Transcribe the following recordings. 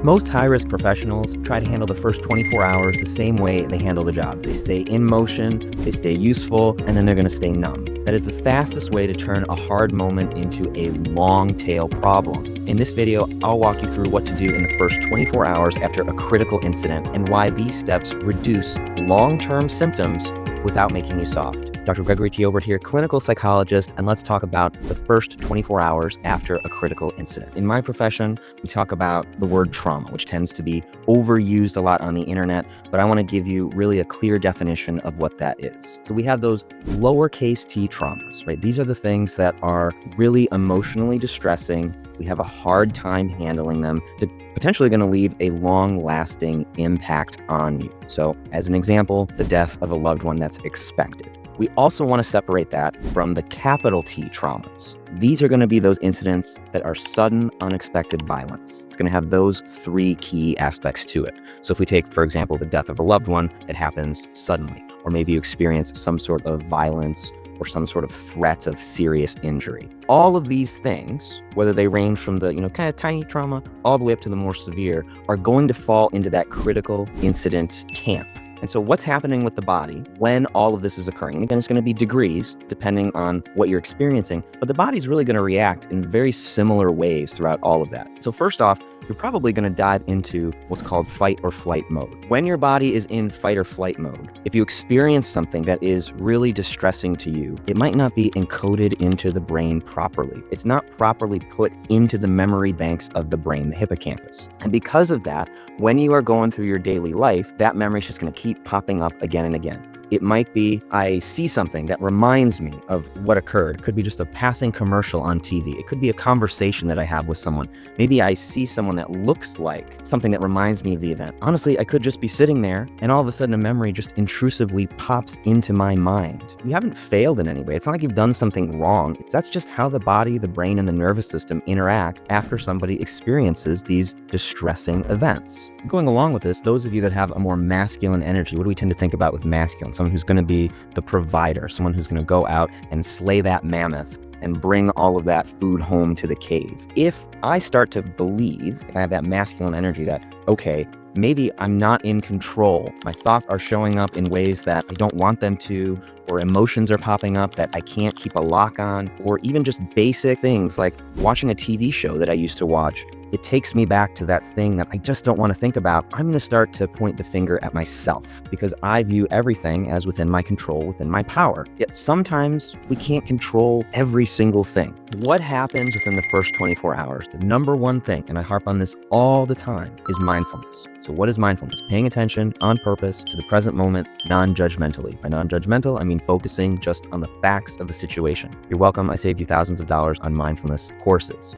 Most high-risk professionals try to handle the first 24 hours the same way they handle the job. They stay in motion, they stay useful, and then they're going to stay numb. That is the fastest way to turn a hard moment into a long-tail problem. In this video, I'll walk you through what to do in the first 24 hours after a critical incident and why these steps reduce long-term symptoms without making you soft. Dr. Gregory T. Obert here, clinical psychologist, and let's talk about the first 24 hours after a critical incident. In my profession, we talk about the word trauma, which tends to be overused a lot on the internet, but I want to give you really a clear definition of what that is. So we have those lowercase t traumas, right? These are the things that are really emotionally distressing. We have a hard time handling them. They're potentially going to leave a long-lasting impact on you. So as an example, the death of a loved one that's expected. We also want to separate that from the capital T traumas. These are going to be those incidents that are sudden, unexpected violence. It's going to have those three key aspects to it. So if we take, for example, the death of a loved one, it happens suddenly, or maybe you experience some sort of violence or some sort of threat of serious injury. All of these things, whether they range from the, kind of tiny trauma all the way up to the more severe, are going to fall into that critical incident camp. And so what's happening with the body when all of this is occurring? And again, it's going to be degrees depending on what you're experiencing, but the body's really going to react in very similar ways throughout all of that. So first off, you're probably going to dive into what's called fight or flight mode. When your body is in fight or flight mode, if you experience something that is really distressing to you, it might not be encoded into the brain properly. It's not properly put into the memory banks of the brain, the hippocampus. And because of that, when you are going through your daily life, that memory is just going to keep popping up again and again. It might be, I see something that reminds me of what occurred. It could be just a passing commercial on TV. It could be a conversation that I have with someone. Maybe I see someone that looks like something that reminds me of the event. Honestly, I could just be sitting there and all of a sudden a memory just intrusively pops into my mind. You haven't failed in any way. It's not like you've done something wrong. That's just how the body, the brain, and the nervous system interact after somebody experiences these distressing events. Going along with this, those of you that have a more masculine energy, what do we tend to think about with masculine? Someone who's going to be the provider, someone who's going to go out and slay that mammoth and bring all of that food home to the cave. If I start to believe, if I have that masculine energy that, okay, maybe I'm not in control, my thoughts are showing up in ways that I don't want them to, or emotions are popping up that I can't keep a lock on, or even just basic things like watching a TV show that I used to watch. It takes me back to that thing that I just don't want to think about. I'm going to start to point the finger at myself because I view everything as within my control, within my power. Yet sometimes we can't control every single thing. What happens within the first 24 hours? The number one thing, and I harp on this all the time, is mindfulness. So what is mindfulness? Paying attention on purpose to the present moment, non-judgmentally. By non-judgmental, I mean focusing just on the facts of the situation. You're welcome. I saved you thousands of dollars on mindfulness courses.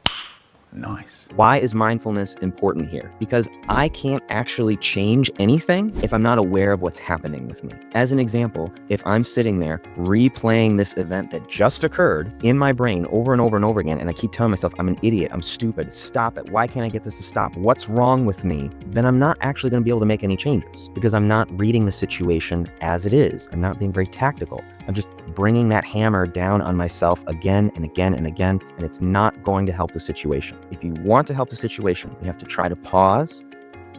Nice. Why is mindfulness important here? Because I can't actually change anything if I'm not aware of what's happening with me. As an example, if I'm sitting there replaying this event that just occurred in my brain over and over and over again, and I keep telling myself, I'm an idiot, I'm stupid, stop it, why can't I get this to stop? What's wrong with me? Then I'm not actually going to be able to make any changes because I'm not reading the situation as it is. I'm not being very tactical. I'm just bringing that hammer down on myself again and again and again, and it's not going to help the situation. If you want to help the situation, you have to try to pause,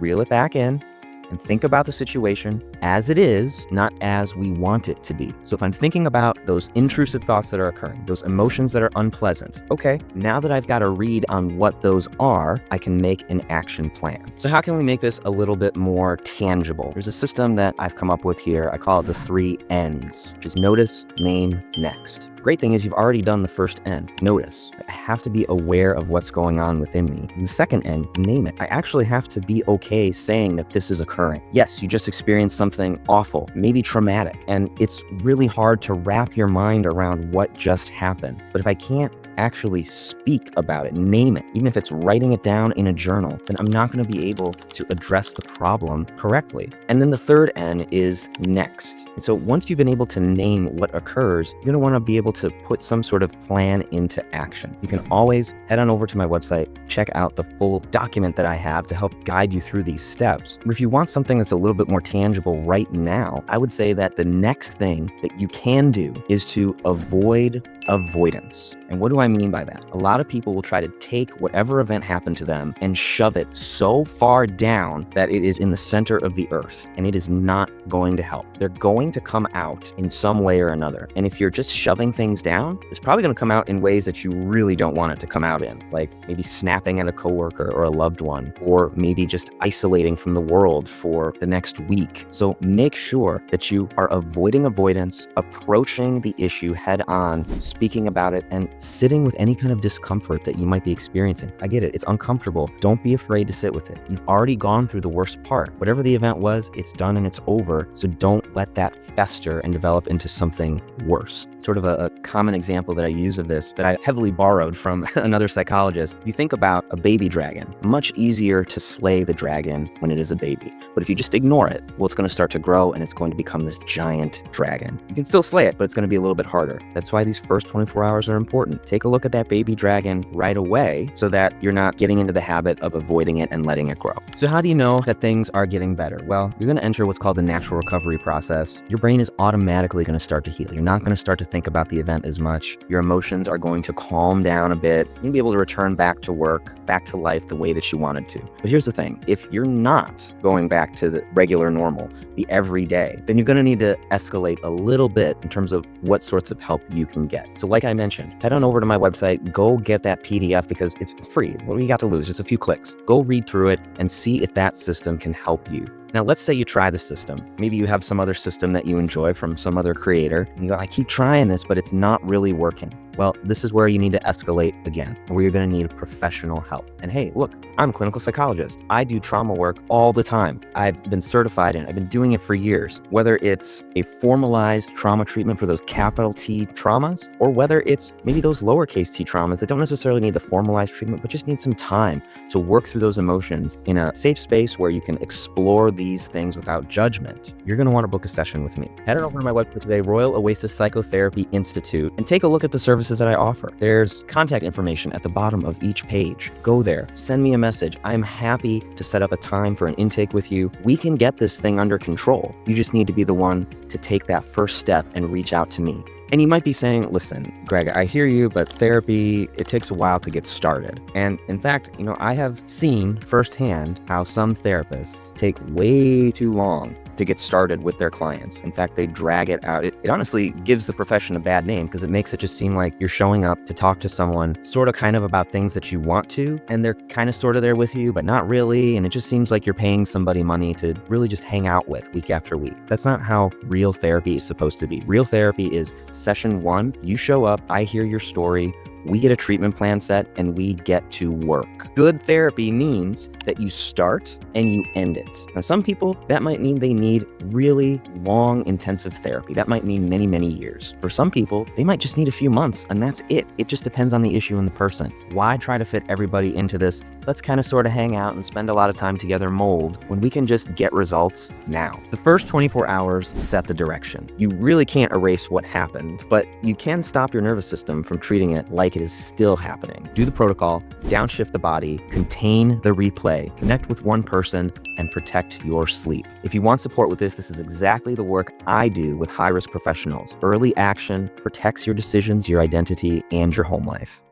reel it back in, and think about the situation as it is, not as we want it to be. So if I'm thinking about those intrusive thoughts that are occurring, those emotions that are unpleasant, okay, now that I've got a read on what those are, I can make an action plan. So how can we make this a little bit more tangible? There's a system that I've come up with here. I call it the 3 N's, which is notice, name, next. Great thing is you've already done the first N, notice. I have to be aware of what's going on within me. And the second N, name it. I actually have to be okay saying that this is occurring. Yes, you just experienced something awful, maybe traumatic, and it's really hard to wrap your mind around what just happened. But if I can't actually speak about it, name it, even if it's writing it down in a journal, then I'm not going to be able to address the problem correctly. And then the third N is next. And so once you've been able to name what occurs, you're going to want to be able to put some sort of plan into action. You can always head on over to my website, check out the full document that I have to help guide you through these steps. But if you want something that's a little bit more tangible right now, I would say that the next thing that you can do is to avoid avoidance. And what do I mean by that? A lot of people will try to take whatever event happened to them and shove it so far down that it is in the center of the earth, and it is not going to help. They're going to come out in some way or another. And if you're just shoving things down, it's probably going to come out in ways that you really don't want it to come out in, like maybe snapping at a coworker or a loved one, or maybe just isolating from the world for the next week. So make sure that you are avoiding avoidance, approaching the issue head on, speaking about it, and sitting with any kind of discomfort that you might be experiencing. I get it. It's uncomfortable. Don't be afraid to sit with it. You've already gone through the worst part. Whatever the event was, it's done and it's over. So don't let that fester and develop into something worse. Sort of a common example that I use of this that I heavily borrowed from another psychologist. If you think about a baby dragon, much easier to slay the dragon when it is a baby. But if you just ignore it, well, it's going to start to grow and it's going to become this giant dragon. You can still slay it, but it's going to be a little bit harder. That's why these first 24 hours are important. Take a look at that baby dragon right away so that you're not getting into the habit of avoiding it and letting it grow. So how do you know that things are getting better? Well, you're going to enter what's called the natural recovery process. Your brain is automatically going to start to heal. You're not going to start to think about the event as much. Your emotions are going to calm down a bit. You're going to be able to return back to work, back to life the way that you wanted to. But here's the thing. If you're not going back to the regular normal, the everyday, then you're going to need to escalate a little bit in terms of what sorts of help you can get. So like I mentioned, head on over to my website, go get that PDF because it's free. What do you got to lose? Just a few clicks. Go read through it and see if that system can help you. Now, let's say you try the system. Maybe you have some other system that you enjoy from some other creator, and you go, I keep trying this, but it's not really working. Well, this is where you need to escalate again, where you're going to need professional help. And hey, look, I'm a clinical psychologist. I do trauma work all the time. I've been certified in it. I've been doing it for years. Whether it's a formalized trauma treatment for those capital T traumas, or whether it's maybe those lowercase t traumas that don't necessarily need the formalized treatment, but just need some time to work through those emotions in a safe space where you can explore these things without judgment, you're going to want to book a session with me. Head on over to my website today, Royal Oasis Psychotherapy Institute, and take a look at the services that I offer. There's contact information at the bottom of each page. Go there, send me a message. I'm happy to set up a time for an intake with you. We can get this thing under control. You just need to be the one to take that first step and reach out to me. And you might be saying, listen, Greg, I hear you, but therapy, it takes a while to get started. And in fact, I have seen firsthand how some therapists take way too long to get started with their clients. In fact, they drag it out. It honestly gives the profession a bad name because it makes it just seem like you're showing up to talk to someone sort of kind of about things that you want to, and they're kind of sort of there with you, but not really. And it just seems like you're paying somebody money to really just hang out with week after week. That's not how real therapy is supposed to be. Real therapy is session one, you show up, I hear your story, we get a treatment plan set, and we get to work. Good therapy means that you start and you end it. Now, some people, that might mean they need really long, intensive therapy. That might mean many, many years. For some people, they might just need a few months, and that's it. It just depends on the issue and the person. Why try to fit everybody into this let's kind of sort of hang out and spend a lot of time together mold when we can just get results now? The first 24 hours set the direction. You really can't erase what happened, but you can stop your nervous system from treating it like it is still happening. Do the protocol, downshift the body, contain the replay, connect with one person, and protect your sleep. If you want support with this is exactly the work I do with high-risk professionals. Early action protects your decisions, your identity, and your home life.